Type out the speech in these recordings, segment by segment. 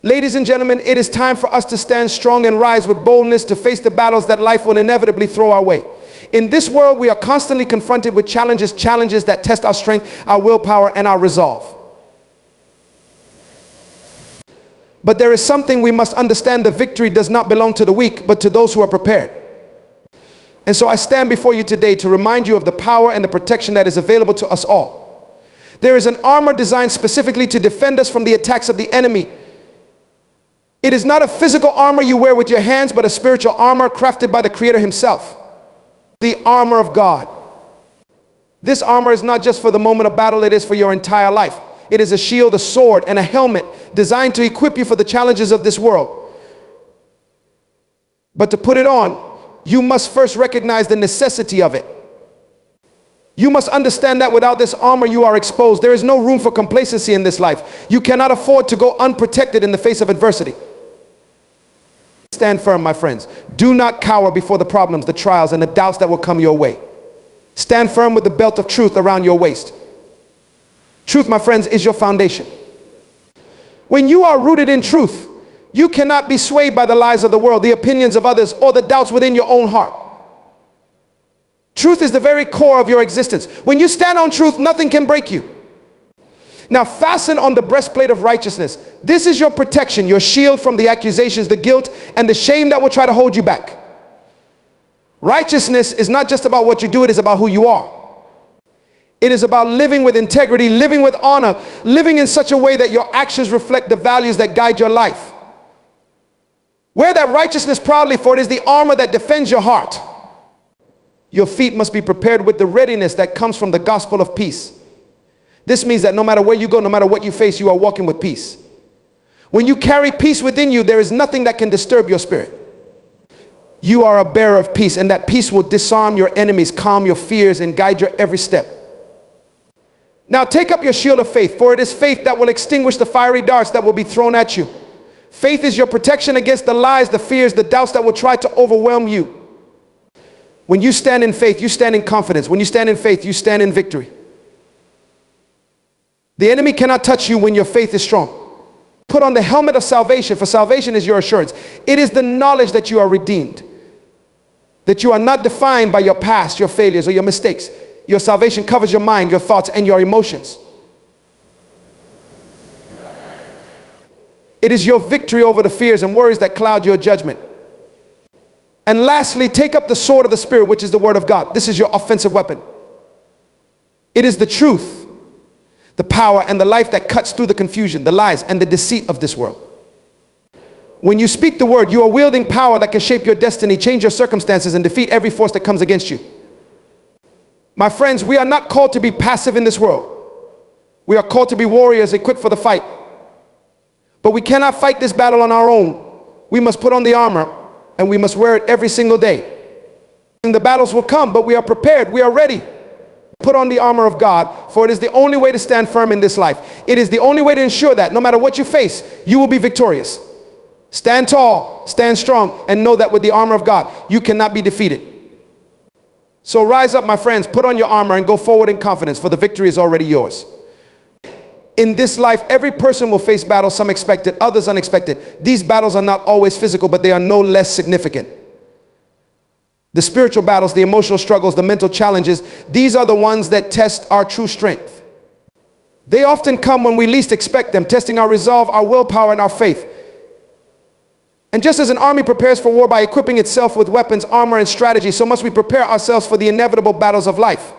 Ladies and gentlemen, it is time for us to stand strong and rise with boldness to face the battles that life will inevitably throw our way. In this world, we are constantly confronted with challenges that test our strength, our willpower, and our resolve. But there is something we must understand: the victory does not belong to the weak, but to those who are prepared. And so I stand before you today to remind you of the power and the protection that is available to us all. There is an armor designed specifically to defend us from the attacks of the enemy. It is not a physical armor you wear with your hands, but a spiritual armor crafted by the Creator himself. The armor of God. This armor is not just for the moment of battle, it is for your entire life. It is a shield, a sword, and a helmet designed to equip you for the challenges of this world. But to put it on, you must first recognize the necessity of it. You must understand that without this armor, you are exposed. There is no room for complacency in this life. You cannot afford to go unprotected in the face of adversity. Stand firm, my friends. Do not cower before the problems, the trials, and the doubts that will come your way. Stand firm with the belt of truth around your waist. Truth, my friends, is your foundation. When you are rooted in truth, you cannot be swayed by the lies of the world, the opinions of others, or the doubts within your own heart. Truth is the very core of your existence. When you stand on truth, nothing can break you. Now fasten on the breastplate of righteousness. This is your protection, your shield from the accusations, the guilt, and the shame that will try to hold you back. Righteousness is not just about what you do, it is about who you are. It is about living with integrity, living with honor, living in such a way that your actions reflect the values that guide your life. Wear that righteousness proudly, for it is the armor that defends your heart. Your feet must be prepared with the readiness that comes from the gospel of peace. This means that no matter where you go, no matter what you face, you are walking with peace. When you carry peace within you, there is nothing that can disturb your spirit. You are a bearer of peace, and that peace will disarm your enemies, calm your fears, and guide your every step. Now take up your shield of faith, for it is faith that will extinguish the fiery darts that will be thrown at you. Faith is your protection against the lies, the fears, the doubts that will try to overwhelm you. When you stand in faith, you stand in confidence. When you stand in faith, you stand in victory. The enemy cannot touch you when your faith is strong. Put on the helmet of salvation, for salvation is your assurance. It is the knowledge that you are redeemed, that you are not defined by your past, your failures, or your mistakes. Your salvation covers your mind, your thoughts, and your emotions. It is your victory over the fears and worries that cloud your judgment. And lastly, take up the sword of the Spirit, which is the Word of God. This is your offensive weapon. It is the truth, the power, and the life that cuts through the confusion, the lies, and the deceit of this world. When you speak the word, you are wielding power that can shape your destiny, change your circumstances, and defeat every force that comes against you. My friends, we are not called to be passive in this world. We are called to be warriors equipped for the fight. But we cannot fight this battle on our own. We must put on the armor, and we must wear it every single day. And the battles will come, but we are prepared. We are ready. Put on the armor of God, for it is the only way to stand firm in this life. It is the only way to ensure that no matter what you face, you will be victorious. Stand tall, stand strong, and know that with the armor of God, you cannot be defeated. So rise up, my friends, put on your armor and go forward in confidence, for the victory is already yours. In this life, every person will face battles, some expected, others unexpected. These battles are not always physical, but they are no less significant. The spiritual battles, the emotional struggles, the mental challenges, these are the ones that test our true strength. They often come when we least expect them, testing our resolve, our willpower, and our faith. And just as an army prepares for war by equipping itself with weapons, armor, and strategy, so must we prepare ourselves for the inevitable battles of life.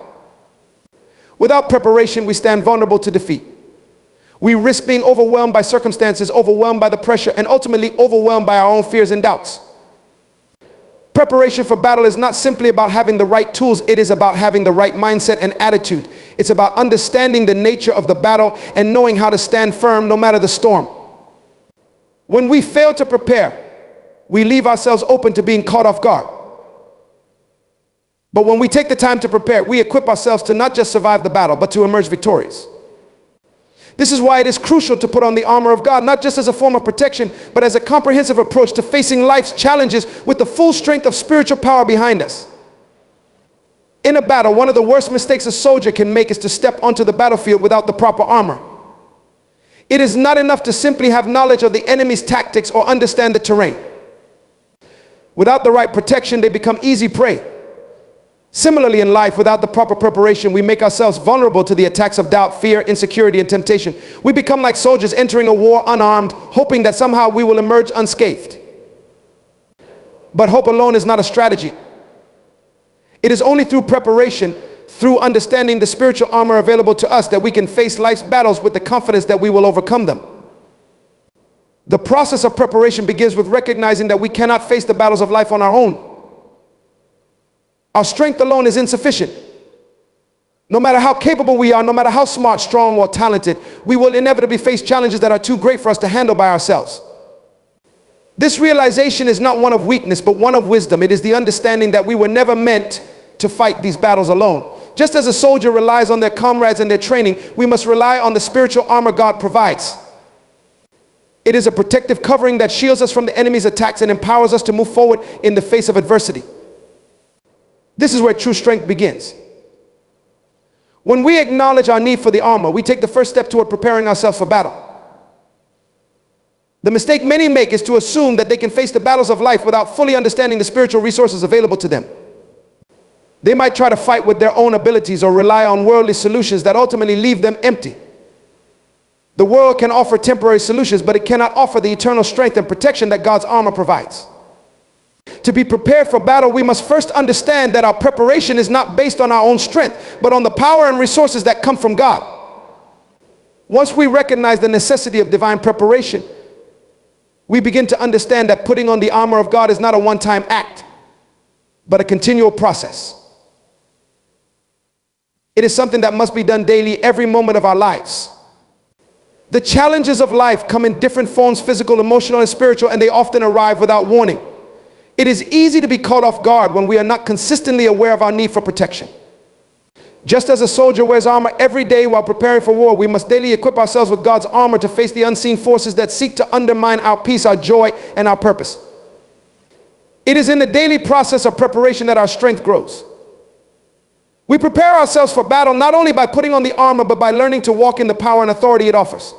Without preparation, we stand vulnerable to defeat. We risk being overwhelmed by circumstances, overwhelmed by the pressure, and ultimately overwhelmed by our own fears and doubts. Preparation for battle is not simply about having the right tools, it is about having the right mindset and attitude. It's about understanding the nature of the battle and knowing how to stand firm no matter the storm. When we fail to prepare, we leave ourselves open to being caught off guard. But when we take the time to prepare, we equip ourselves to not just survive the battle, but to emerge victorious. This is why it is crucial to put on the armor of God, not just as a form of protection, but as a comprehensive approach to facing life's challenges with the full strength of spiritual power behind us. In a battle, one of the worst mistakes a soldier can make is to step onto the battlefield without the proper armor. It is not enough to simply have knowledge of the enemy's tactics or understand the terrain. Without the right protection, they become easy prey. Similarly, in life, without the proper preparation, we make ourselves vulnerable to the attacks of doubt, fear, insecurity, and temptation. We become like soldiers entering a war unarmed, hoping that somehow we will emerge unscathed. But hope alone is not a strategy. It is only through preparation, through understanding the spiritual armor available to us, that we can face life's battles with the confidence that we will overcome them. The process of preparation begins with recognizing that we cannot face the battles of life on our own. Our strength alone is insufficient. No matter how capable we are, no matter how smart, strong, or talented, we will inevitably face challenges that are too great for us to handle by ourselves. This realization is not one of weakness, but one of wisdom. It is the understanding that we were never meant to fight these battles alone. Just as a soldier relies on their comrades and their training, we must rely on the spiritual armor God provides. It is a protective covering that shields us from the enemy's attacks and empowers us to move forward in the face of adversity. This is where true strength begins. When we acknowledge our need for the armor, we take the first step toward preparing ourselves for battle. The mistake many make is to assume that they can face the battles of life without fully understanding the spiritual resources available to them. They might try to fight with their own abilities or rely on worldly solutions that ultimately leave them empty. The world can offer temporary solutions, but it cannot offer the eternal strength and protection that God's armor provides. To be prepared for battle, we must first understand that our preparation is not based on our own strength, but on the power and resources that come from God. Once we recognize the necessity of divine preparation, we begin to understand that putting on the armor of God is not a one-time act, but a continual process. It is something that must be done daily, every moment of our lives. The challenges of life come in different forms, physical, emotional, and spiritual, and they often arrive without warning. It is easy to be caught off guard when we are not consistently aware of our need for protection. Just as a soldier wears armor every day while preparing for war, we must daily equip ourselves with God's armor to face the unseen forces that seek to undermine our peace, our joy, and our purpose. It is in the daily process of preparation that our strength grows. We prepare ourselves for battle not only by putting on the armor, but by learning to walk in the power and authority it offers.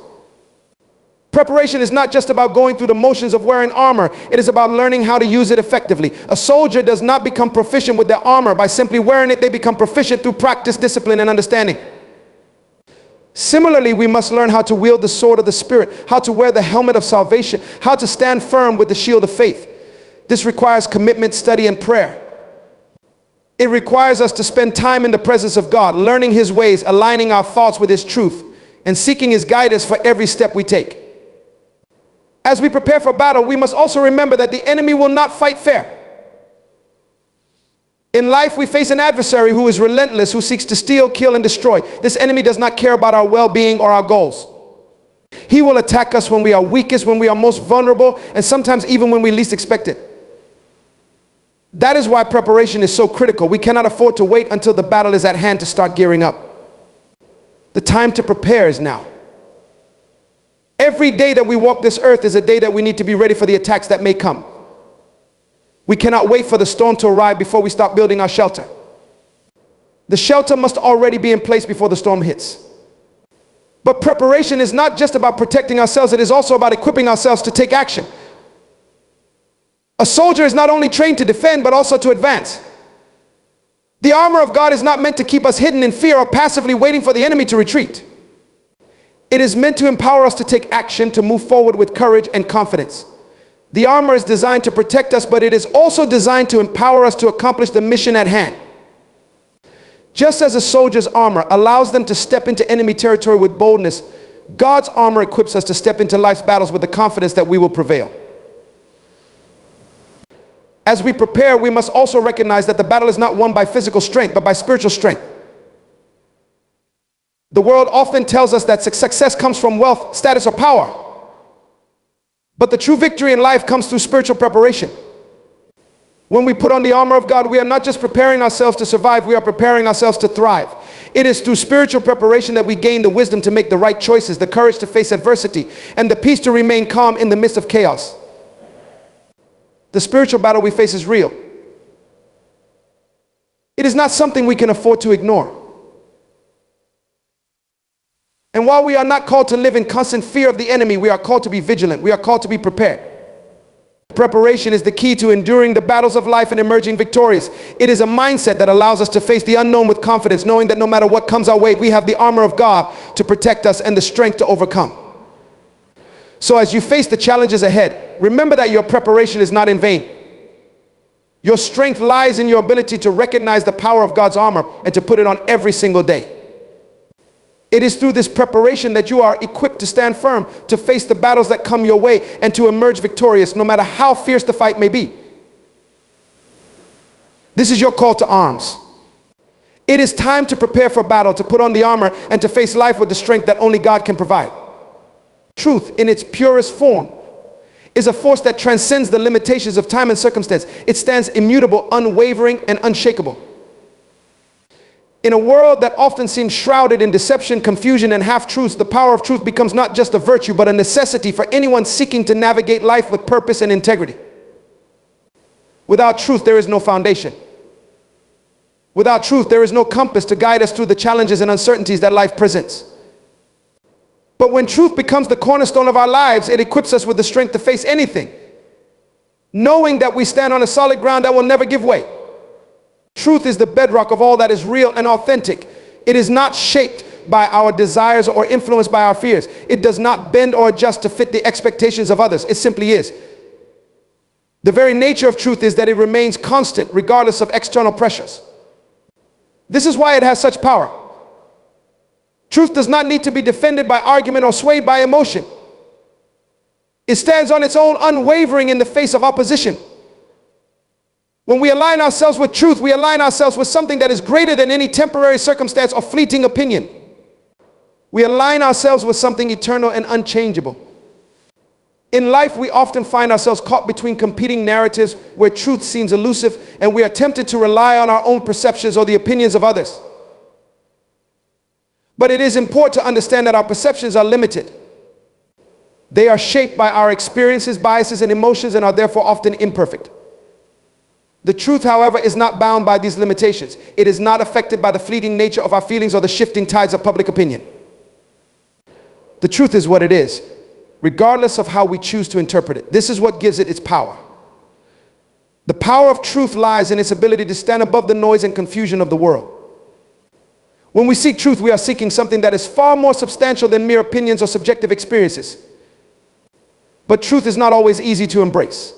Preparation is not just about going through the motions of wearing armor. It is about learning how to use it effectively. A soldier does not become proficient with their armor by simply wearing it. They become proficient through practice, discipline, and understanding. Similarly, we must learn how to wield the sword of the Spirit, how to wear the helmet of salvation, how to stand firm with the shield of faith. This requires commitment, study, and prayer. It requires us to spend time in the presence of God, learning His ways, aligning our thoughts with His truth, and seeking His guidance for every step we take. As we prepare for battle, we must also remember that the enemy will not fight fair. In life, we face an adversary who is relentless, who seeks to steal, kill, and destroy. This enemy does not care about our well-being or our goals. He will attack us when we are weakest, when we are most vulnerable, and sometimes even when we least expect it. That is why preparation is so critical. We cannot afford to wait until the battle is at hand to start gearing up. The time to prepare is now. Every day that we walk this earth is a day that we need to be ready for the attacks that may come. We cannot wait for the storm to arrive before we start building our shelter. The shelter must already be in place before the storm hits. But preparation is not just about protecting ourselves, it is also about equipping ourselves to take action. A soldier is not only trained to defend, but also to advance. The armor of God is not meant to keep us hidden in fear or passively waiting for the enemy to retreat. It is meant to empower us to take action, to move forward with courage and confidence. The armor is designed to protect us, but it is also designed to empower us to accomplish the mission at hand. Just as a soldier's armor allows them to step into enemy territory with boldness, God's armor equips us to step into life's battles with the confidence that we will prevail. As we prepare, we must also recognize that the battle is not won by physical strength, but by spiritual strength. The world often tells us that success comes from wealth, status, or power. But the true victory in life comes through spiritual preparation. When we put on the armor of God, we are not just preparing ourselves to survive, we are preparing ourselves to thrive. It is through spiritual preparation that we gain the wisdom to make the right choices, the courage to face adversity, and the peace to remain calm in the midst of chaos. The spiritual battle we face is real. It is not something we can afford to ignore. And while we are not called to live in constant fear of the enemy, we are called to be vigilant. We are called to be prepared. Preparation is the key to enduring the battles of life and emerging victorious. It is a mindset that allows us to face the unknown with confidence, knowing that no matter what comes our way, we have the armor of God to protect us and the strength to overcome. So as you face the challenges ahead, remember that your preparation is not in vain. Your strength lies in your ability to recognize the power of God's armor and to put it on every single day. It is through this preparation that you are equipped to stand firm, to face the battles that come your way, and to emerge victorious, no matter how fierce the fight may be. This is your call to arms. It is time to prepare for battle, to put on the armor, and to face life with the strength that only God can provide. Truth, in its purest form, is a force that transcends the limitations of time and circumstance. It stands immutable, unwavering, and unshakable. In a world that often seems shrouded in deception, confusion, and half-truths, the power of truth becomes not just a virtue, but a necessity for anyone seeking to navigate life with purpose and integrity. Without truth, there is no foundation. Without truth, there is no compass to guide us through the challenges and uncertainties that life presents. But when truth becomes the cornerstone of our lives, it equips us with the strength to face anything, knowing that we stand on a solid ground that will never give way. Truth is the bedrock of all that is real and authentic. It is not shaped by our desires or influenced by our fears. It does not bend or adjust to fit the expectations of others. It simply is. The very nature of truth is that it remains constant regardless of external pressures. This is why it has such power. Truth does not need to be defended by argument or swayed by emotion. It stands on its own, unwavering in the face of opposition. When we align ourselves with truth, we align ourselves with something that is greater than any temporary circumstance or fleeting opinion. We align ourselves with something eternal and unchangeable. In life, we often find ourselves caught between competing narratives where truth seems elusive, and we are tempted to rely on our own perceptions or the opinions of others. But it is important to understand that our perceptions are limited. They are shaped by our experiences, biases, and emotions, and are therefore often imperfect. The truth, however, is not bound by these limitations. It is not affected by the fleeting nature of our feelings or the shifting tides of public opinion. The truth is what it is, regardless of how we choose to interpret it. This is what gives it its power. The power of truth lies in its ability to stand above the noise and confusion of the world. When we seek truth, we are seeking something that is far more substantial than mere opinions or subjective experiences. But truth is not always easy to embrace.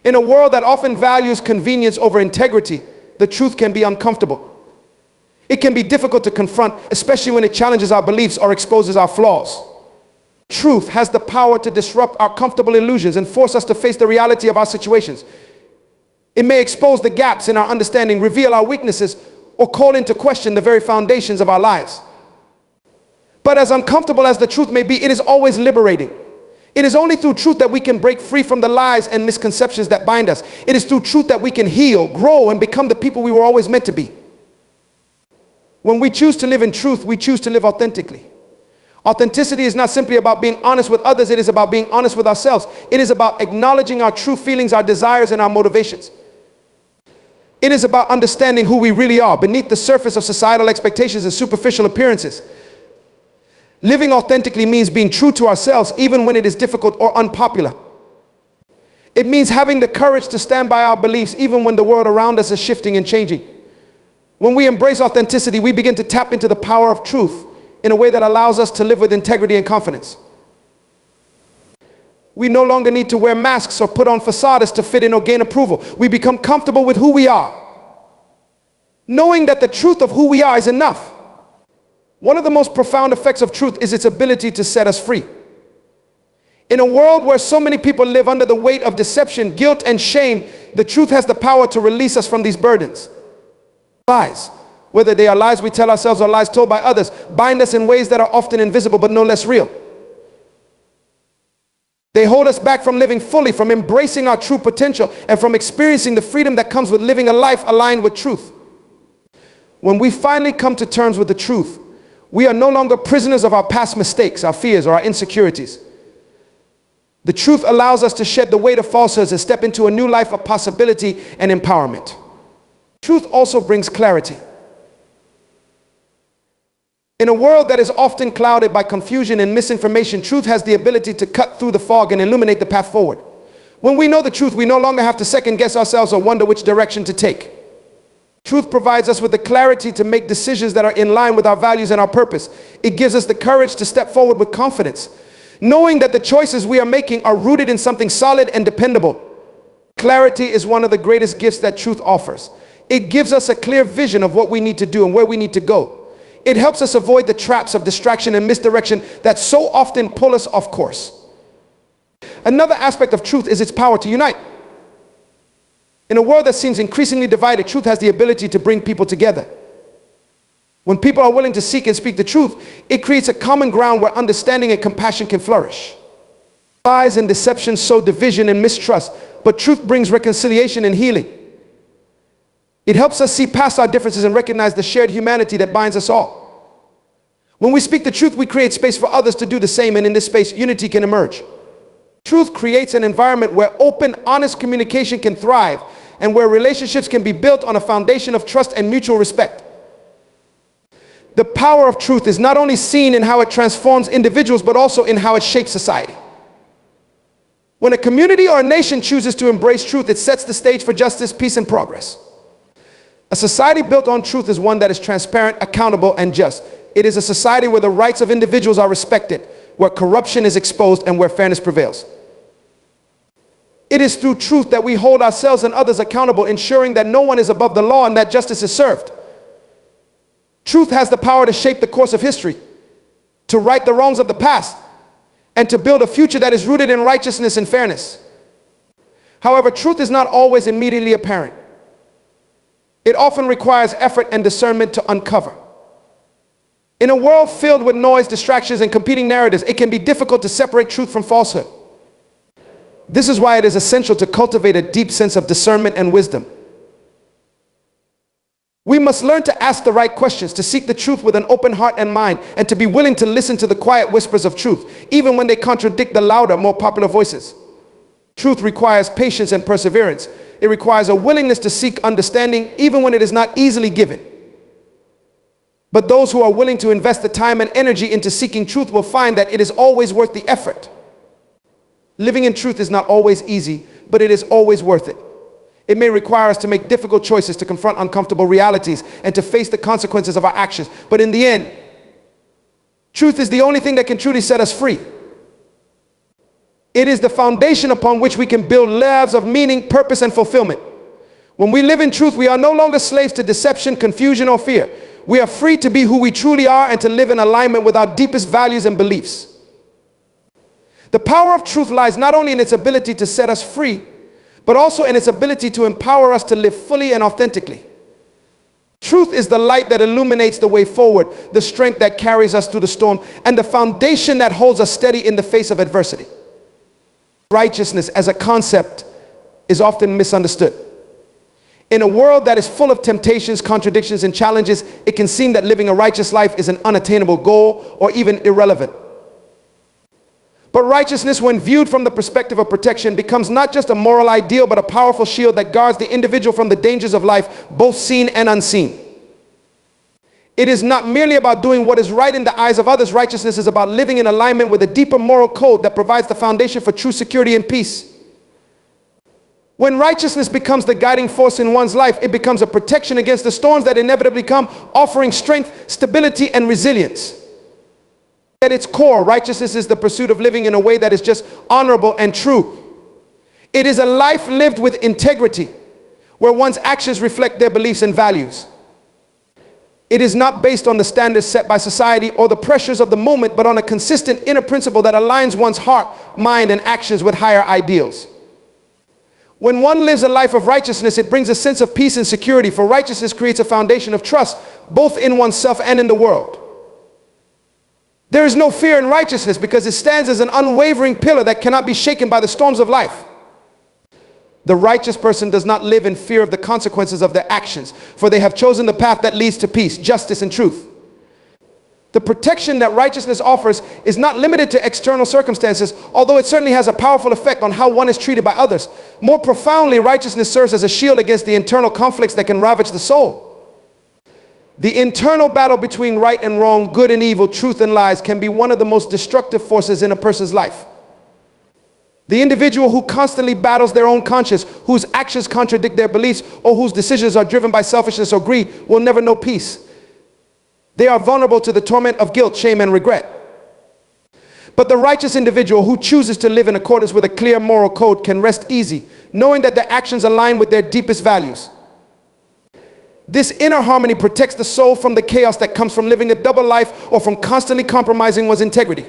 In a world that often values convenience over integrity, the truth can be uncomfortable. It can be difficult to confront, especially when it challenges our beliefs or exposes our flaws. Truth has the power to disrupt our comfortable illusions and force us to face the reality of our situations. It may expose the gaps in our understanding, reveal our weaknesses, or call into question the very foundations of our lives. But as uncomfortable as the truth may be, it is always liberating. It is only through truth that we can break free from the lies and misconceptions that bind us. It is through truth that we can heal, grow, and become the people we were always meant to be. When we choose to live in truth, we choose to live authentically. Authenticity is not simply about being honest with others, it is about being honest with ourselves. It is about acknowledging our true feelings, our desires, and our motivations. It is about understanding who we really are beneath the surface of societal expectations and superficial appearances. Living authentically means being true to ourselves even when it is difficult or unpopular. It means having the courage to stand by our beliefs even when the world around us is shifting and changing. When we embrace authenticity, we begin to tap into the power of truth in a way that allows us to live with integrity and confidence. We no longer need to wear masks or put on facades to fit in or gain approval. We become comfortable with who we are, knowing that the truth of who we are is enough. One of the most profound effects of truth is its ability to set us free. In a world where so many people live under the weight of deception, guilt, and shame, the truth has the power to release us from these burdens. Lies, whether they are lies we tell ourselves or lies told by others, bind us in ways that are often invisible but no less real. They hold us back from living fully, from embracing our true potential, and from experiencing the freedom that comes with living a life aligned with truth. When we finally come to terms with the truth, we are no longer prisoners of our past mistakes, our fears, or our insecurities. The truth allows us to shed the weight of falsehoods and step into a new life of possibility and empowerment. Truth also brings clarity. In a world that is often clouded by confusion and misinformation, truth has the ability to cut through the fog and illuminate the path forward. When we know the truth, we no longer have to second guess ourselves or wonder which direction to take. Truth provides us with the clarity to make decisions that are in line with our values and our purpose. It gives us the courage to step forward with confidence, knowing that the choices we are making are rooted in something solid and dependable. Clarity is one of the greatest gifts that truth offers. It gives us a clear vision of what we need to do and where we need to go. It helps us avoid the traps of distraction and misdirection that so often pull us off course. Another aspect of truth is its power to unite. In a world that seems increasingly divided, truth has the ability to bring people together. When people are willing to seek and speak the truth, it creates a common ground where understanding and compassion can flourish. Lies and deception sow division and mistrust, but truth brings reconciliation and healing. It helps us see past our differences and recognize the shared humanity that binds us all. When we speak the truth, we create space for others to do the same, and in this space, unity can emerge. Truth creates an environment where open, honest communication can thrive, and where relationships can be built on a foundation of trust and mutual respect. The power of truth is not only seen in how it transforms individuals, but also in how it shapes society. When a community or a nation chooses to embrace truth, it sets the stage for justice, peace, and progress. A society built on truth is one that is transparent, accountable, and just. It is a society where the rights of individuals are respected, where corruption is exposed, and where fairness prevails. It is through truth that we hold ourselves and others accountable, ensuring that no one is above the law and that justice is served. Truth has the power to shape the course of history, to right the wrongs of the past, and to build a future that is rooted in righteousness and fairness. However, truth is not always immediately apparent. It often requires effort and discernment to uncover. In a world filled with noise, distractions, and competing narratives, it can be difficult to separate truth from falsehood. This is why it is essential to cultivate a deep sense of discernment and wisdom. We must learn to ask the right questions, to seek the truth with an open heart and mind, and to be willing to listen to the quiet whispers of truth, even when they contradict the louder, more popular voices. Truth requires patience and perseverance. It requires a willingness to seek understanding, even when it is not easily given. But those who are willing to invest the time and energy into seeking truth will find that it is always worth the effort. Living in truth is not always easy, but it is always worth it. It may require us to make difficult choices, to confront uncomfortable realities, and to face the consequences of our actions. But in the end, truth is the only thing that can truly set us free. It is the foundation upon which we can build lives of meaning, purpose, and fulfillment. When we live in truth, we are no longer slaves to deception, confusion, or fear. We are free to be who we truly are and to live in alignment with our deepest values and beliefs. The power of truth lies not only in its ability to set us free, but also in its ability to empower us to live fully and authentically. Truth is the light that illuminates the way forward, the strength that carries us through the storm, and the foundation that holds us steady in the face of adversity. Righteousness as a concept is often misunderstood. In a world that is full of temptations, contradictions, and challenges, it can seem that living a righteous life is an unattainable goal or even irrelevant. But righteousness, when viewed from the perspective of protection, becomes not just a moral ideal, but a powerful shield that guards the individual from the dangers of life, both seen and unseen. It is not merely about doing what is right in the eyes of others. Righteousness is about living in alignment with a deeper moral code that provides the foundation for true security and peace. When righteousness becomes the guiding force in one's life, it becomes a protection against the storms that inevitably come, offering strength, stability, and resilience. At its core, righteousness is the pursuit of living in a way that is just honorable and true. It is a life lived with integrity, where one's actions reflect their beliefs and values. It is not based on the standards set by society or the pressures of the moment, but on a consistent inner principle that aligns one's heart, mind, and actions with higher ideals. When one lives a life of righteousness, it brings a sense of peace and security, for righteousness creates a foundation of trust, both in oneself and in the world. There is no fear in righteousness because it stands as an unwavering pillar that cannot be shaken by the storms of life. The righteous person does not live in fear of the consequences of their actions, for they have chosen the path that leads to peace, justice, and truth. The protection that righteousness offers is not limited to external circumstances, although it certainly has a powerful effect on how one is treated by others. More profoundly, righteousness serves as a shield against the internal conflicts that can ravage the soul. The internal battle between right and wrong, good and evil, truth and lies can be one of the most destructive forces in a person's life. The individual who constantly battles their own conscience, whose actions contradict their beliefs, or whose decisions are driven by selfishness or greed will never know peace. They are vulnerable to the torment of guilt, shame, and regret. But the righteous individual who chooses to live in accordance with a clear moral code can rest easy, knowing that their actions align with their deepest values. This inner harmony protects the soul from the chaos that comes from living a double life or from constantly compromising one's integrity.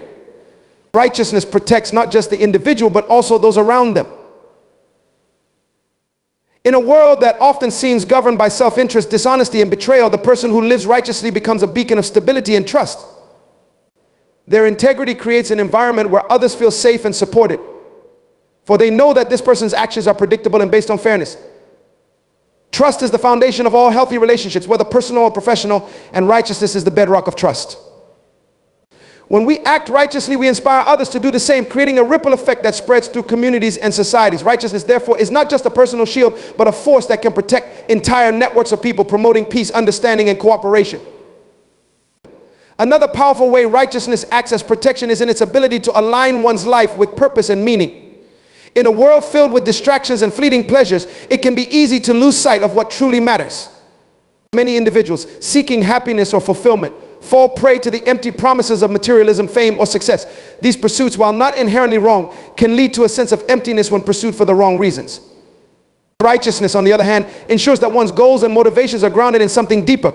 Righteousness protects not just the individual, but also those around them. In a world that often seems governed by self-interest, dishonesty, and betrayal, the person who lives righteously becomes a beacon of stability and trust. Their integrity creates an environment where others feel safe and supported, for they know that this person's actions are predictable and based on fairness. Trust is the foundation of all healthy relationships, whether personal or professional, and righteousness is the bedrock of trust. When we act righteously, we inspire others to do the same, creating a ripple effect that spreads through communities and societies. Righteousness, therefore, is not just a personal shield, but a force that can protect entire networks of people, promoting peace, understanding, and cooperation. Another powerful way righteousness acts as protection is in its ability to align one's life with purpose and meaning. In a world filled with distractions and fleeting pleasures, it can be easy to lose sight of what truly matters. Many individuals seeking happiness or fulfillment fall prey to the empty promises of materialism, fame, or success. These pursuits, while not inherently wrong, can lead to a sense of emptiness when pursued for the wrong reasons. Righteousness, on the other hand, ensures that one's goals and motivations are grounded in something deeper.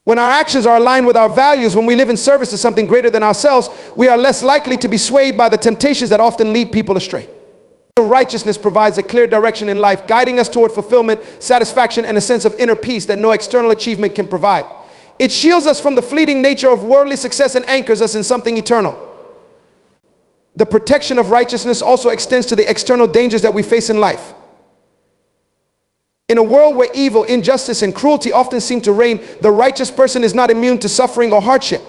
When our actions are aligned with our values, when we live in service to something greater than ourselves, we are less likely to be swayed by the temptations that often lead people astray. Righteousness provides a clear direction in life, guiding us toward fulfillment, satisfaction, and a sense of inner peace that no external achievement can provide. It shields us from the fleeting nature of worldly success and anchors us in something eternal. The protection of righteousness also extends to the external dangers that we face in life. In a world where evil, injustice, and cruelty often seem to reign, the righteous person is not immune to suffering or hardship.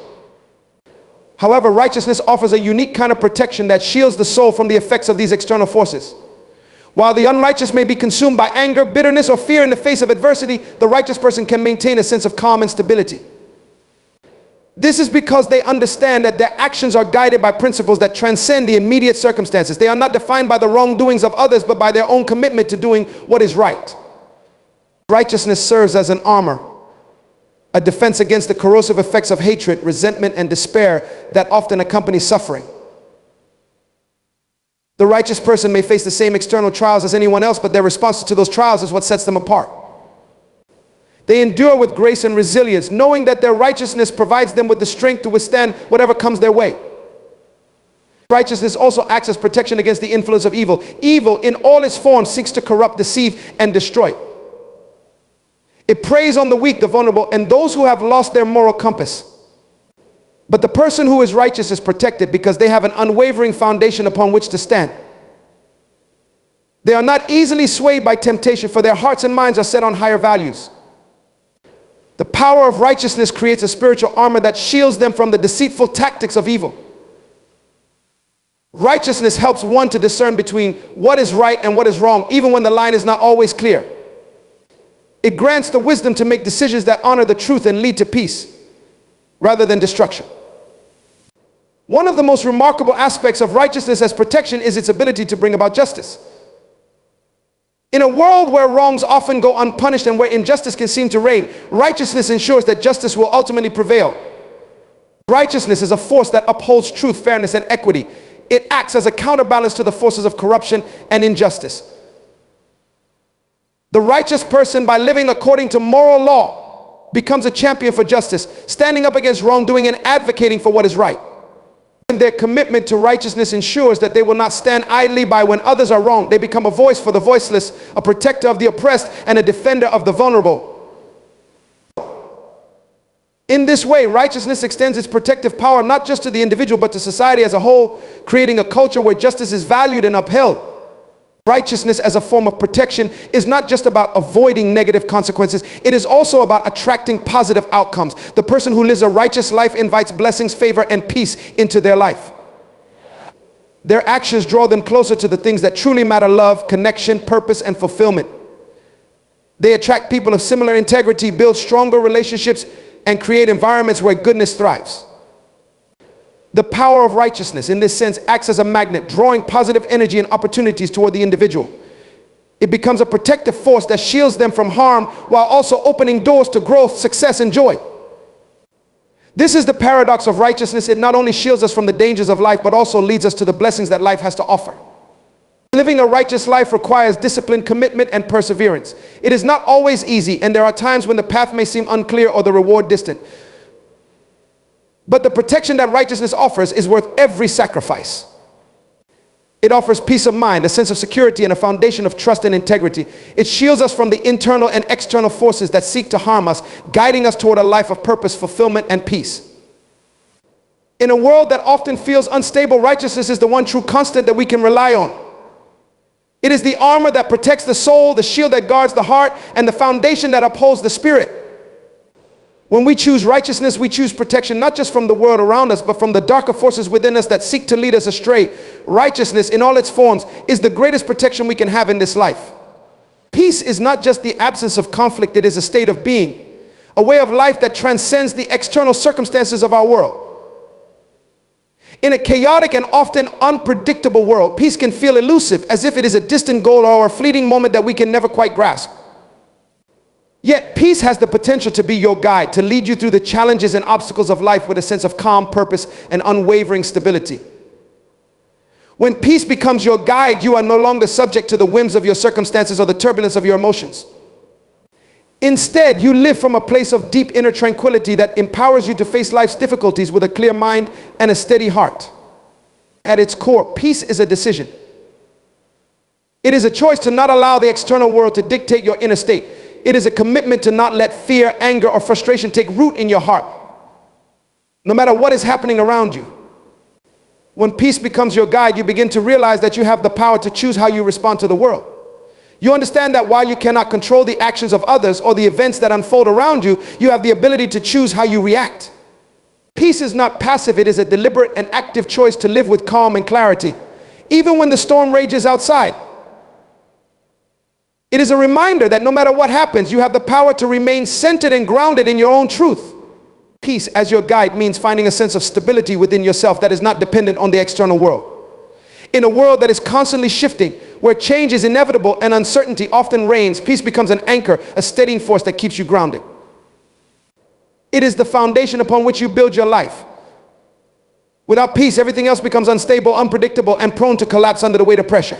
However, righteousness offers a unique kind of protection that shields the soul from the effects of these external forces. While the unrighteous may be consumed by anger, bitterness, or fear in the face of adversity, the righteous person can maintain a sense of calm and stability. This is because they understand that their actions are guided by principles that transcend the immediate circumstances. They are not defined by the wrongdoings of others, but by their own commitment to doing what is right. Righteousness serves as an armor, a defense against the corrosive effects of hatred, resentment, and despair that often accompany suffering. The righteous person may face the same external trials as anyone else, but their response to those trials is what sets them apart. They endure with grace and resilience, knowing that their righteousness provides them with the strength to withstand whatever comes their way. Righteousness also acts as protection against the influence of evil. Evil, in all its forms, seeks to corrupt, deceive, and destroy. It preys on the weak, the vulnerable, and those who have lost their moral compass. But the person who is righteous is protected because they have an unwavering foundation upon which to stand. They are not easily swayed by temptation, for their hearts and minds are set on higher values. The power of righteousness creates a spiritual armor that shields them from the deceitful tactics of evil. Righteousness helps one to discern between what is right and what is wrong, even when the line is not always clear. It grants the wisdom to make decisions that honor the truth and lead to peace, rather than destruction. One of the most remarkable aspects of righteousness as protection is its ability to bring about justice. In a world where wrongs often go unpunished and where injustice can seem to reign, righteousness ensures that justice will ultimately prevail. Righteousness is a force that upholds truth, fairness, and equity. It acts as a counterbalance to the forces of corruption and injustice. The righteous person, by living according to moral law, becomes a champion for justice, standing up against wrongdoing and advocating for what is right. And their commitment to righteousness ensures that they will not stand idly by when others are wrong. They become a voice for the voiceless, a protector of the oppressed, and a defender of the vulnerable. In this way, righteousness extends its protective power not just to the individual, but to society as a whole, creating a culture where justice is valued and upheld. Righteousness as a form of protection is not just about avoiding negative consequences. It is also about attracting positive outcomes. The person who lives a righteous life invites blessings, favor, and peace into their life. Their actions draw them closer to the things that truly matter: love, connection, purpose, and fulfillment. They attract people of similar integrity, build stronger relationships, and create environments where goodness thrives. The power of righteousness, in this sense, acts as a magnet, drawing positive energy and opportunities toward the individual. It becomes a protective force that shields them from harm while also opening doors to growth, success, and joy. This is the paradox of righteousness. It not only shields us from the dangers of life, but also leads us to the blessings that life has to offer. Living a righteous life requires discipline, commitment, and perseverance. It is not always easy, and there are times when the path may seem unclear or the reward distant. But the protection that righteousness offers is worth every sacrifice. It offers peace of mind, a sense of security, and a foundation of trust and integrity. It shields us from the internal and external forces that seek to harm us, guiding us toward a life of purpose, fulfillment, and peace. In a world that often feels unstable, righteousness is the one true constant that we can rely on. It is the armor that protects the soul, the shield that guards the heart, and the foundation that upholds the spirit. When we choose righteousness, we choose protection not just from the world around us, but from the darker forces within us that seek to lead us astray. Righteousness in all its forms is the greatest protection we can have in this life. Peace is not just the absence of conflict, it is a state of being, a way of life that transcends the external circumstances of our world. In a chaotic and often unpredictable world, peace can feel elusive, as if it is a distant goal or a fleeting moment that we can never quite grasp. Yet, peace has the potential to be your guide, to lead you through the challenges and obstacles of life with a sense of calm purpose and unwavering stability. When peace becomes your guide, you are no longer subject to the whims of your circumstances or the turbulence of your emotions. Instead, you live from a place of deep inner tranquility that empowers you to face life's difficulties with a clear mind and a steady heart. At its core, peace is a decision. It is a choice to not allow the external world to dictate your inner state. It is a commitment to not let fear, anger, or frustration take root in your heart, no matter what is happening around you. When peace becomes your guide, you begin to realize that you have the power to choose how you respond to the world. You understand that while you cannot control the actions of others or the events that unfold around you, you have the ability to choose how you react. Peace is not passive, it is a deliberate and active choice to live with calm and clarity, even when the storm rages outside. It is a reminder that no matter what happens, you have the power to remain centered and grounded in your own truth. Peace as your guide means finding a sense of stability within yourself that is not dependent on the external world. In a world that is constantly shifting, where change is inevitable and uncertainty often reigns, peace becomes an anchor, a steadying force that keeps you grounded. It is the foundation upon which you build your life. Without peace, everything else becomes unstable, unpredictable, and prone to collapse under the weight of pressure.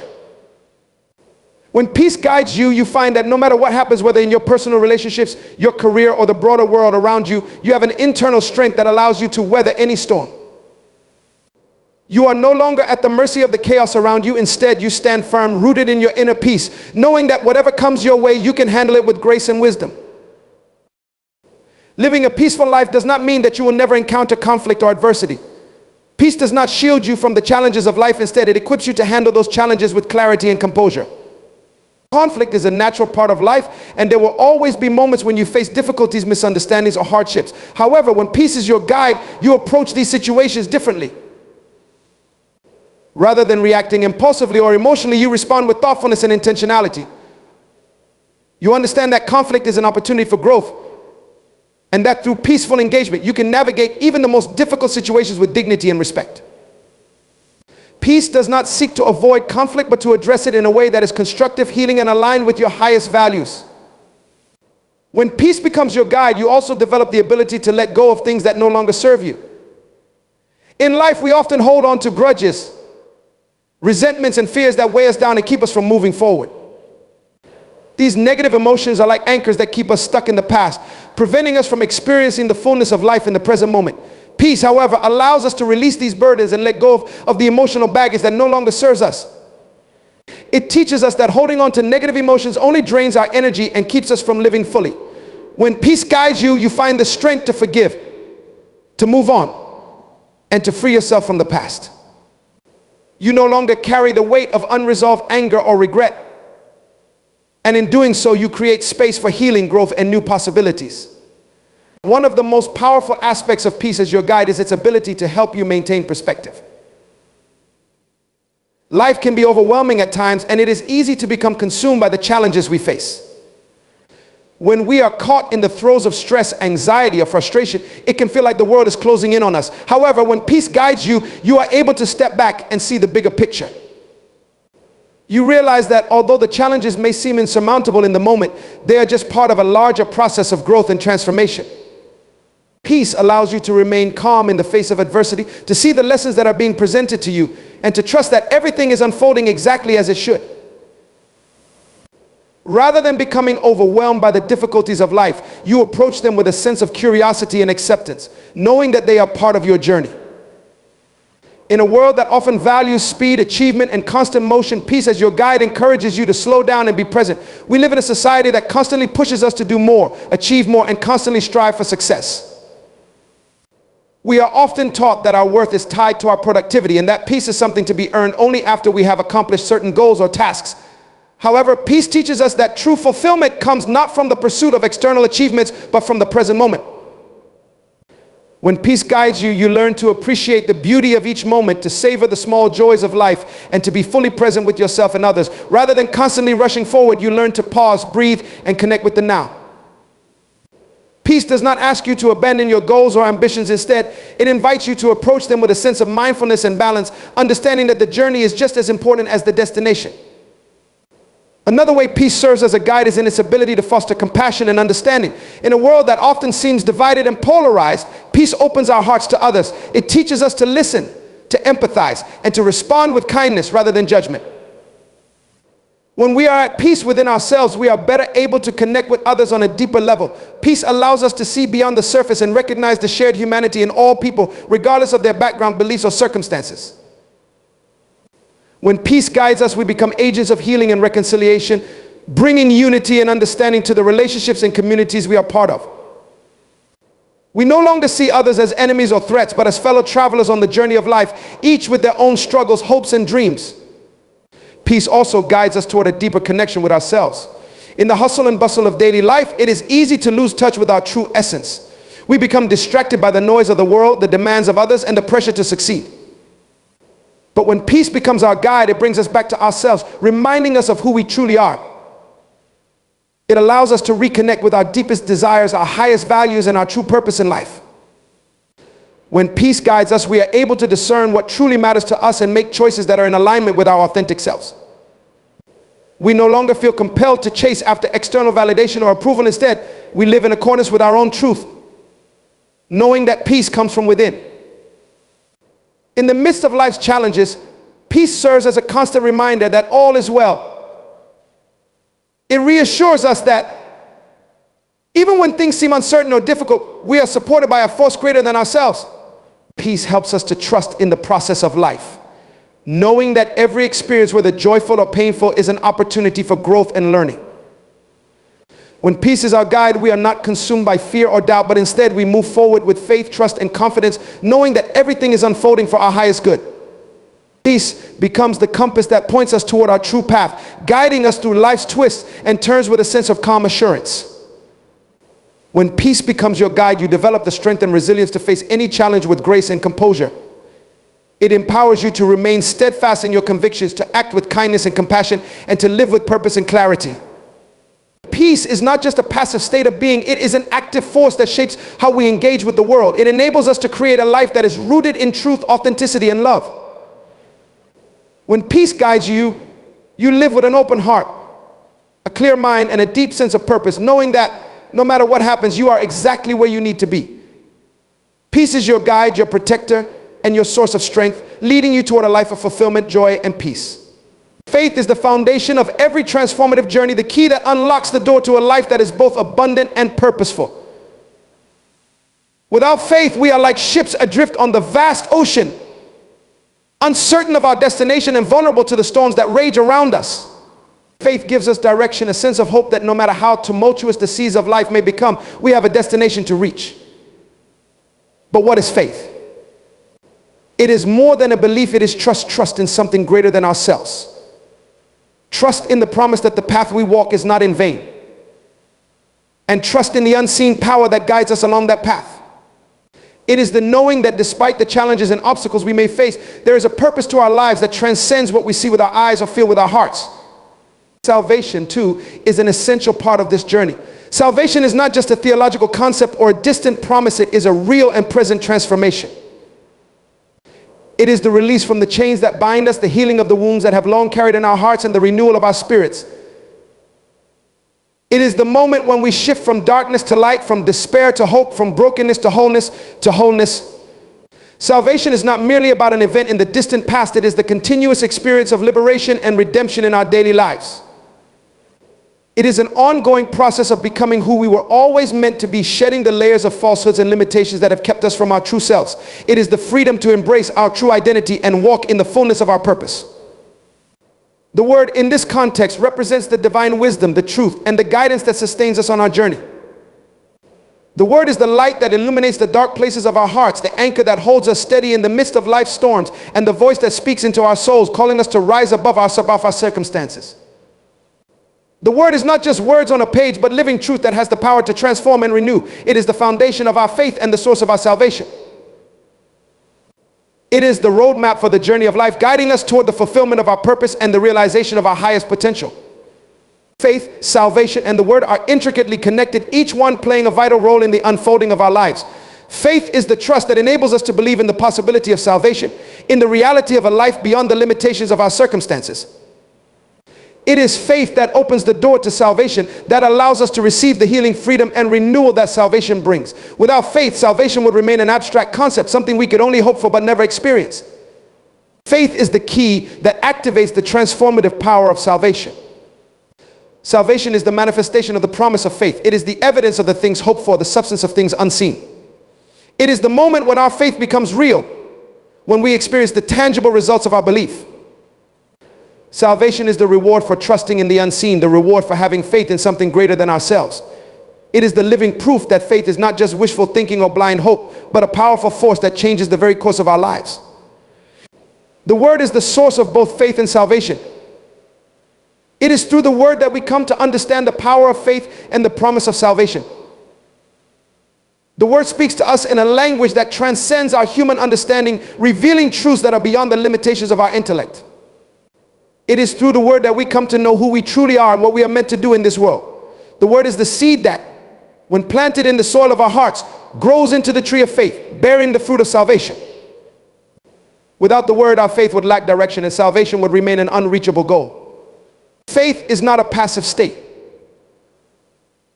When peace guides you, you find that no matter what happens, whether in your personal relationships, your career, or the broader world around you, you have an internal strength that allows you to weather any storm. You are no longer at the mercy of the chaos around you. Instead, you stand firm, rooted in your inner peace, knowing that whatever comes your way, you can handle it with grace and wisdom. Living a peaceful life does not mean that you will never encounter conflict or adversity. Peace does not shield you from the challenges of life. Instead, it equips you to handle those challenges with clarity and composure. Conflict is a natural part of life, and there will always be moments when you face difficulties, misunderstandings, or hardships. However, when peace is your guide, you approach these situations differently. Rather than reacting impulsively or emotionally, you respond with thoughtfulness and intentionality. You understand that conflict is an opportunity for growth, and that through peaceful engagement, you can navigate even the most difficult situations with dignity and respect. Peace does not seek to avoid conflict, but to address it in a way that is constructive, healing, and aligned with your highest values. When peace becomes your guide, you also develop the ability to let go of things that no longer serve you. In life, we often hold on to grudges, resentments, and fears that weigh us down and keep us from moving forward. These negative emotions are like anchors that keep us stuck in the past, preventing us from experiencing the fullness of life in the present moment. Peace, however, allows us to release these burdens and let go of the emotional baggage that no longer serves us. It teaches us that holding on to negative emotions only drains our energy and keeps us from living fully. When peace guides you, you find the strength to forgive, to move on, and to free yourself from the past. You no longer carry the weight of unresolved anger or regret. And in doing so, you create space for healing, growth, and new possibilities. One of the most powerful aspects of peace as your guide is its ability to help you maintain perspective. Life can be overwhelming at times, and it is easy to become consumed by the challenges we face. When we are caught in the throes of stress, anxiety, or frustration, it can feel like the world is closing in on us. However, when peace guides you, you are able to step back and see the bigger picture. You realize that although the challenges may seem insurmountable in the moment, they are just part of a larger process of growth and transformation. Peace allows you to remain calm in the face of adversity, to see the lessons that are being presented to you, and to trust that everything is unfolding exactly as it should. Rather than becoming overwhelmed by the difficulties of life, you approach them with a sense of curiosity and acceptance, knowing that they are part of your journey. In a world that often values speed, achievement, and constant motion, peace as your guide encourages you to slow down and be present. We live in a society that constantly pushes us to do more, achieve more, and constantly strive for success. We are often taught that our worth is tied to our productivity, and that peace is something to be earned only after we have accomplished certain goals or tasks. However, peace teaches us that true fulfillment comes not from the pursuit of external achievements, but from the present moment. When peace guides you, you learn to appreciate the beauty of each moment, to savor the small joys of life, and to be fully present with yourself and others. Rather than constantly rushing forward, you learn to pause, breathe, and connect with the now. Peace does not ask you to abandon your goals or ambitions. Instead, it invites you to approach them with a sense of mindfulness and balance, understanding that the journey is just as important as the destination. Another way peace serves as a guide is in its ability to foster compassion and understanding. In a world that often seems divided and polarized, peace opens our hearts to others. It teaches us to listen, to empathize, and to respond with kindness rather than judgment. When we are at peace within ourselves, we are better able to connect with others on a deeper level. Peace allows us to see beyond the surface and recognize the shared humanity in all people, regardless of their background, beliefs, or circumstances. When peace guides us, we become agents of healing and reconciliation, bringing unity and understanding to the relationships and communities we are part of. We no longer see others as enemies or threats, but as fellow travelers on the journey of life, each with their own struggles, hopes, and dreams. Peace also guides us toward a deeper connection with ourselves. In the hustle and bustle of daily life, it is easy to lose touch with our true essence. We become distracted by the noise of the world, the demands of others, and the pressure to succeed. But when peace becomes our guide, it brings us back to ourselves, reminding us of who we truly are. It allows us to reconnect with our deepest desires, our highest values, and our true purpose in life. When peace guides us, we are able to discern what truly matters to us and make choices that are in alignment with our authentic selves. We no longer feel compelled to chase after external validation or approval. Instead, we live in accordance with our own truth, knowing that peace comes from within. In the midst of life's challenges, peace serves as a constant reminder that all is well. It reassures us that even when things seem uncertain or difficult, we are supported by a force greater than ourselves. Peace helps us to trust in the process of life, knowing that every experience, whether joyful or painful, is an opportunity for growth and learning. When peace is our guide, we are not consumed by fear or doubt, but instead we move forward with faith, trust, and confidence, knowing that everything is unfolding for our highest good. Peace becomes the compass that points us toward our true path, guiding us through life's twists and turns with a sense of calm assurance. When peace becomes your guide, you develop the strength and resilience to face any challenge with grace and composure. It empowers you to remain steadfast in your convictions, to act with kindness and compassion, and to live with purpose and clarity. Peace is not just a passive state of being, it is an active force that shapes how we engage with the world. It enables us to create a life that is rooted in truth, authenticity, and love. When peace guides you, you live with an open heart, a clear mind, and a deep sense of purpose, knowing that no matter what happens, you are exactly where you need to be. Peace is your guide, your protector, and your source of strength, leading you toward a life of fulfillment, joy, and peace. Faith is the foundation of every transformative journey, the key that unlocks the door to a life that is both abundant and purposeful. Without faith, we are like ships adrift on the vast ocean, uncertain of our destination and vulnerable to the storms that rage around us. Faith gives us direction, a sense of hope that no matter how tumultuous the seas of life may become, we have a destination to reach. But what is faith? It is more than a belief, it is trust in something greater than ourselves. Trust in the promise that the path we walk is not in vain. And trust in the unseen power that guides us along that path. It is the knowing that despite the challenges and obstacles we may face, there is a purpose to our lives that transcends what we see with our eyes or feel with our hearts. Salvation, too, is an essential part of this journey. Salvation is not just a theological concept or a distant promise. It is a real and present transformation. It is the release from the chains that bind us, the healing of the wounds that have long carried in our hearts, and the renewal of our spirits. It is the moment when we shift from darkness to light, from despair to hope, from brokenness to wholeness to wholeness. Salvation is not merely about an event in the distant past. It is the continuous experience of liberation and redemption in our daily lives. It is an ongoing process of becoming who we were always meant to be, shedding the layers of falsehoods and limitations that have kept us from our true selves. It is the freedom to embrace our true identity and walk in the fullness of our purpose. The word in this context represents the divine wisdom, the truth, and the guidance that sustains us on our journey. The word is the light that illuminates the dark places of our hearts, the anchor that holds us steady in the midst of life's storms, and the voice that speaks into our souls, calling us to rise above our circumstances. The word is not just words on a page, but living truth that has the power to transform and renew. It is the foundation of our faith and the source of our salvation. It is the roadmap for the journey of life, guiding us toward the fulfillment of our purpose and the realization of our highest potential. Faith, salvation, and the word are intricately connected, each one playing a vital role in the unfolding of our lives. Faith is the trust that enables us to believe in the possibility of salvation, in the reality of a life beyond the limitations of our circumstances. It is faith that opens the door to salvation, that allows us to receive the healing, freedom, and renewal that salvation brings. Without faith, salvation would remain an abstract concept, something we could only hope for but never experience. Faith is the key that activates the transformative power of salvation. Salvation is the manifestation of the promise of faith. It is the evidence of the things hoped for, the substance of things unseen. It is the moment when our faith becomes real, when we experience the tangible results of our belief. Salvation is the reward for trusting in the unseen, the reward for having faith in something greater than ourselves. It is the living proof that faith is not just wishful thinking or blind hope, but a powerful force that changes the very course of our lives. The word is the source of both faith and salvation. It is through the word that we come to understand the power of faith and the promise of salvation. The word speaks to us in a language that transcends our human understanding, revealing truths that are beyond the limitations of our intellect. It is through the word that we come to know who we truly are and what we are meant to do in this world. The word is the seed that, when planted in the soil of our hearts, grows into the tree of faith, bearing the fruit of salvation. Without the word, our faith would lack direction and salvation would remain an unreachable goal. Faith is not a passive state.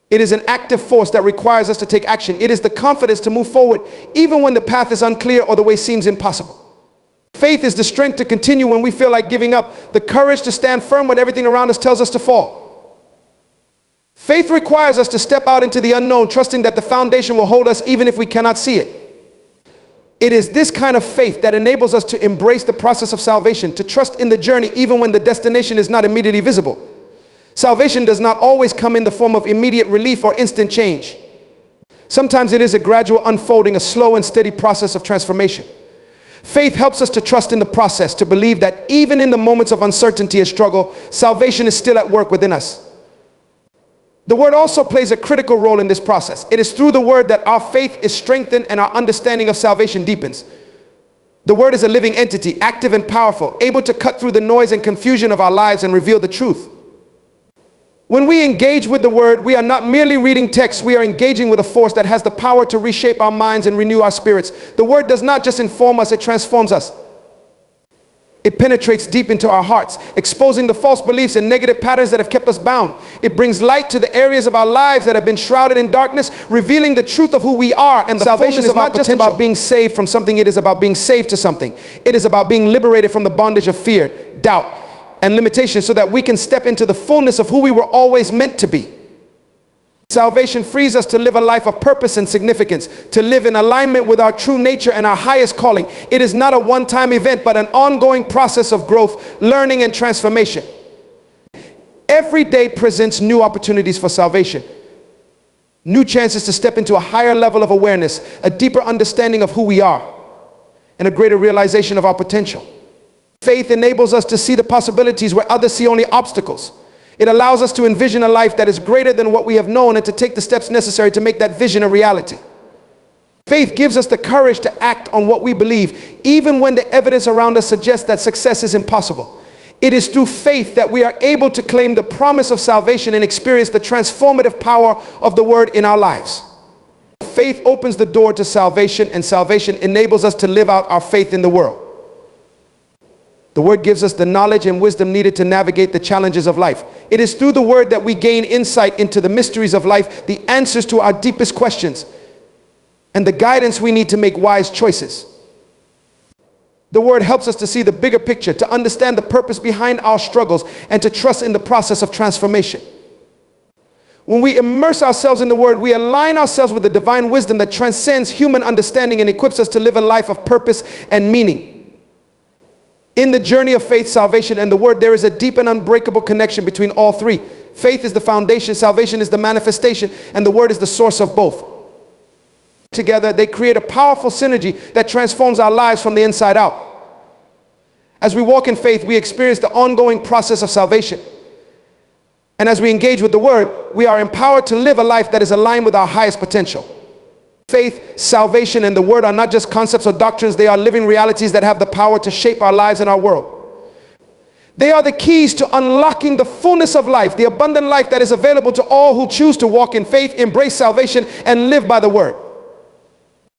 It is an active force that requires us to take action. It is the confidence to move forward even when the path is unclear or the way seems impossible. Faith is the strength to continue when we feel like giving up, the courage to stand firm when everything around us tells us to fall. Faith requires us to step out into the unknown, trusting that the foundation will hold us even if we cannot see it. It is this kind of faith that enables us to embrace the process of salvation, to trust in the journey even when the destination is not immediately visible. Salvation does not always come in the form of immediate relief or instant change. Sometimes it is a gradual unfolding, a slow and steady process of transformation. Faith helps us to trust in the process, to believe that even in the moments of uncertainty and struggle, salvation is still at work within us. The word also plays a critical role in this process. It is through the word that our faith is strengthened and our understanding of salvation deepens. The word is a living entity, active and powerful, able to cut through the noise and confusion of our lives and reveal the truth. When we engage with the word, we are not merely reading text, we are engaging with a force that has the power to reshape our minds and renew our spirits. The word does not just inform us, it transforms us. It penetrates deep into our hearts, exposing the false beliefs and negative patterns that have kept us bound. It brings light to the areas of our lives that have been shrouded in darkness, revealing the truth of who we are. And salvation is not just about being saved from something, it is about being saved to something. It is about being liberated from the bondage of fear, doubt, and limitations so that we can step into the fullness of who we were always meant to be. Salvation frees us to live a life of purpose and significance, to live in alignment with our true nature and our highest calling. It is not a one-time event, but an ongoing process of growth, learning, and transformation. Every day presents new opportunities for salvation, new chances to step into a higher level of awareness, a deeper understanding of who we are, and a greater realization of our potential. Faith enables us to see the possibilities where others see only obstacles. It allows us to envision a life that is greater than what we have known and to take the steps necessary to make that vision a reality. Faith gives us the courage to act on what we believe, even when the evidence around us suggests that success is impossible. It is through faith that we are able to claim the promise of salvation and experience the transformative power of the word in our lives. Faith opens the door to salvation, and salvation enables us to live out our faith in the world. The word gives us the knowledge and wisdom needed to navigate the challenges of life. It is through the word that we gain insight into the mysteries of life, the answers to our deepest questions, and the guidance we need to make wise choices. The word helps us to see the bigger picture, to understand the purpose behind our struggles, and to trust in the process of transformation. When we immerse ourselves in the word, we align ourselves with the divine wisdom that transcends human understanding and equips us to live a life of purpose and meaning. In the journey of faith, salvation, and the word, there is a deep and unbreakable connection between all three. Faith is the foundation, salvation is the manifestation, and the word is the source of both. Together, they create a powerful synergy that transforms our lives from the inside out. As we walk in faith, we experience the ongoing process of salvation. And as we engage with the word, we are empowered to live a life that is aligned with our highest potential. Faith, salvation, and the word are not just concepts or doctrines. They are living realities that have the power to shape our lives and our world. They are the keys to unlocking the fullness of life, the abundant life that is available to all who choose to walk in faith, embrace salvation, and live by the word.